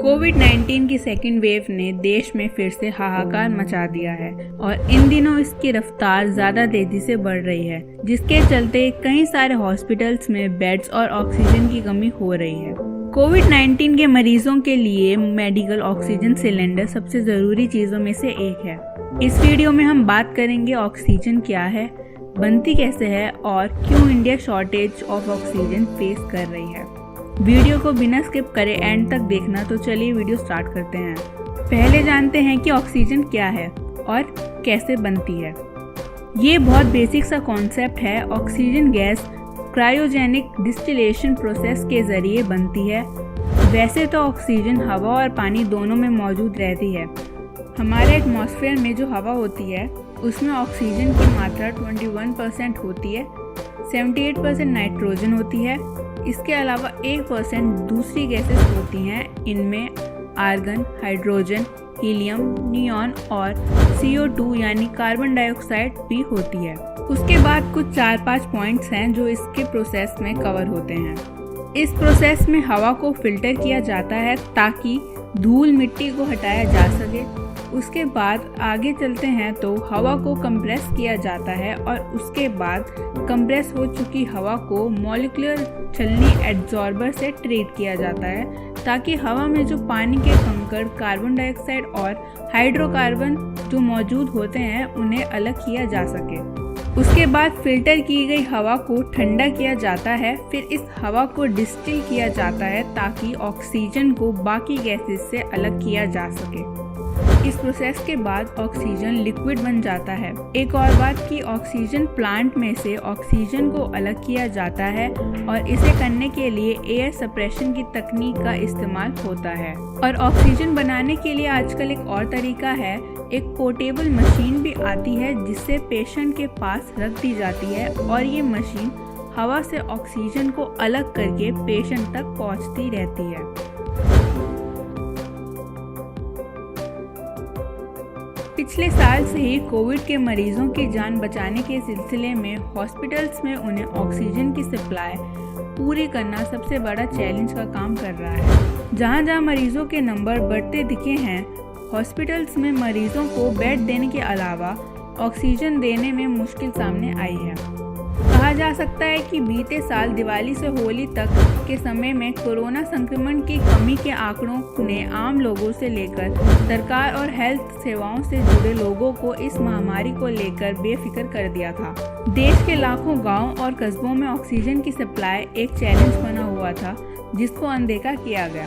कोविड-19 की second wave ने देश में फिर से हाहाकार मचा दिया है और इन दिनों इसकी रफ्तार ज़्यादा तेज़ी से बढ़ रही है, जिसके चलते कई सारे हॉस्पिटल्स में बेड्स और ऑक्सीजन की कमी हो रही है। कोविड-19 के मरीजों के लिए मेडिकल ऑक्सीजन सिलेंडर सबसे ज़रूरी चीज़ों में से एक है। इस वीडियो में हम बात करेंगे ऑक्सीजन क्या है, बनती कैसे है और क्यों India shortage of oxygen face कर रही है। वीडियो को बिना स्किप करे एंड तक देखना। तो चलिए वीडियो स्टार्ट करते हैं। पहले जानते हैं कि ऑक्सीजन क्या है और कैसे बनती है। ये बहुत बेसिक सा कॉन्सेप्ट है। Oxygen gas cryogenic distillation process के ज़रिए बनती है। वैसे तो ऑक्सीजन हवा और पानी दोनों में मौजूद रहती है। हमारे एटमॉस्फेयर में जो हवा होती है उसमें ऑक्सीजन की मात्रा 21% होती है, 78% नाइट्रोजन होती है। इसके अलावा 1% दूसरी गैसेस होती हैं। इनमें आर्गन, हाइड्रोजन, हीलियम, नियॉन और CO2 यानी कार्बन डाइऑक्साइड भी होती है। उसके बाद कुछ 4-5 पॉइंट्स हैं जो इसके प्रोसेस में कवर होते हैं। इस प्रोसेस में हवा को फिल्टर किया जाता है ताकि धूल मिट्टी को हटाया जा सके। उसके बाद आगे चलते हैं तो हवा को कंप्रेस किया जाता है और उसके बाद कंप्रेस हो चुकी हवा को मॉलिक्यूलर छलनी एड्सॉर्बर से ट्रीट किया जाता है ताकि हवा में जो पानी के कंकड़, कार्बन डाइऑक्साइड और हाइड्रोकार्बन जो मौजूद होते हैं उन्हें अलग किया जा सके। उसके बाद फिल्टर की गई हवा को ठंडा किया जाता है। फिर इस हवा को डिस्टिल किया जाता है ताकि ऑक्सीजन को बाकी गैसेस से अलग किया जा सके। इस प्रोसेस के बाद ऑक्सीजन लिक्विड बन जाता है। एक और बात कि ऑक्सीजन प्लांट में से ऑक्सीजन को अलग किया जाता है और इसे करने के लिए एयर सप्रेशन की तकनीक का इस्तेमाल होता है। और ऑक्सीजन बनाने के लिए आजकल एक और तरीका है। एक पोर्टेबल मशीन भी आती है जिससे पेशेंट के पास रख दी जाती है और ये मशीन हवा से ऑक्सीजन को अलग करके पेशेंट तक पहुंचती रहती है। पिछले साल से ही कोविड के मरीजों की जान बचाने के सिलसिले में हॉस्पिटल्स में उन्हें ऑक्सीजन की सप्लाई पूरी करना सबसे बड़ा चैलेंज का काम कर रहा है। जहां जहां मरीजों के नंबर बढ़ते दिखे हैं, हॉस्पिटल्स में मरीजों को बेड देने के अलावा ऑक्सीजन देने में मुश्किल सामने आई है। कहा जा सकता है कि बीते साल दिवाली से होली तक के समय में कोरोना संक्रमण की कमी के आंकड़ों ने आम लोगों से लेकर सरकार और हेल्थ सेवाओं से जुड़े लोगों को इस महामारी को लेकर बेफिक्र कर दिया था। देश के लाखों गांव और कस्बों में ऑक्सीजन की सप्लाई एक चैलेंज बना हुआ था जिसको अनदेखा किया गया।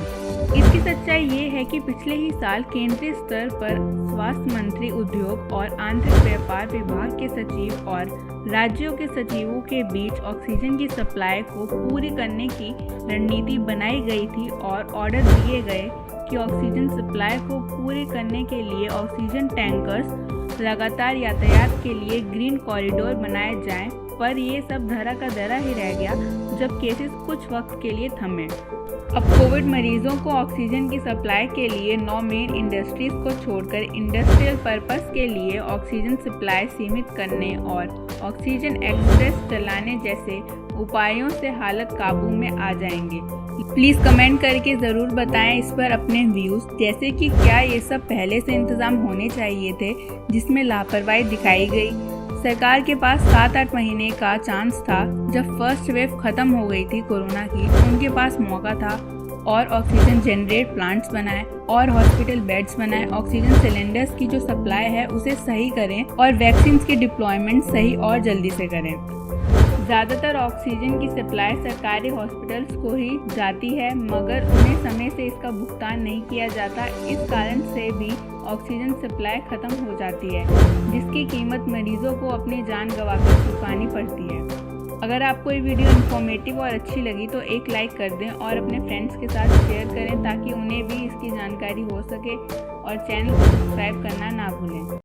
इसकी सच्चाई ये है कि पिछले ही साल केंद्रीय स्तर पर स्वास्थ्य मंत्री, उद्योग और आंतरिक व्यापार विभाग के सचिव और राज्यों के सचिवों के बीच ऑक्सीजन की सप्लाई को पूरी करने की रणनीति बनाई गई थी और ऑर्डर दिए गए कि ऑक्सीजन सप्लाई को पूरी करने के लिए ऑक्सीजन टैंकर्स लगातार यातायात के लिए ग्रीन कॉरिडोर बनाए जाएं। पर ये सब धरा का धरा ही रह गया जब केसेस कुछ वक्त के लिए थमे। अब कोविड मरीजों को ऑक्सीजन की सप्लाई के लिए 9 मेन इंडस्ट्रीज को छोड़कर इंडस्ट्रियल पर्पस के लिए ऑक्सीजन सप्लाई सीमित करने और ऑक्सीजन एक्सप्रेस चलाने जैसे उपायों से हालत काबू में आ जाएंगे। प्लीज़ कमेंट करके ज़रूर बताएं इस पर अपने व्यूज़, जैसे कि क्या ये सब पहले से इंतज़ाम होने चाहिए थे जिसमें लापरवाही दिखाई गई। सरकार के पास 7-8 महीने का चांस था। जब फर्स्ट वेव खत्म हो गई थी कोरोना की, उनके पास मौका था और ऑक्सीजन जनरेट प्लांट्स बनाए और हॉस्पिटल बेड्स बनाए, ऑक्सीजन सिलेंडर्स की जो सप्लाई है उसे सही करें और वैक्सीन की डिप्लॉयमेंट सही और जल्दी से करें। ज़्यादातर ऑक्सीजन की सप्लाई सरकारी हॉस्पिटल्स को ही जाती है, मगर उन्हें समय से इसका भुगतान नहीं किया जाता। इस कारण से भी ऑक्सीजन सप्लाई ख़त्म हो जाती है, जिसकी कीमत मरीजों को अपनी जान गंवाकर चुकानी पड़ती है। अगर आपको ये वीडियो इन्फॉर्मेटिव और अच्छी लगी तो एक लाइक कर दें और अपने फ्रेंड्स के साथ शेयर करें ताकि उन्हें भी इसकी जानकारी हो सके और चैनल को सब्सक्राइब करना ना भूलें।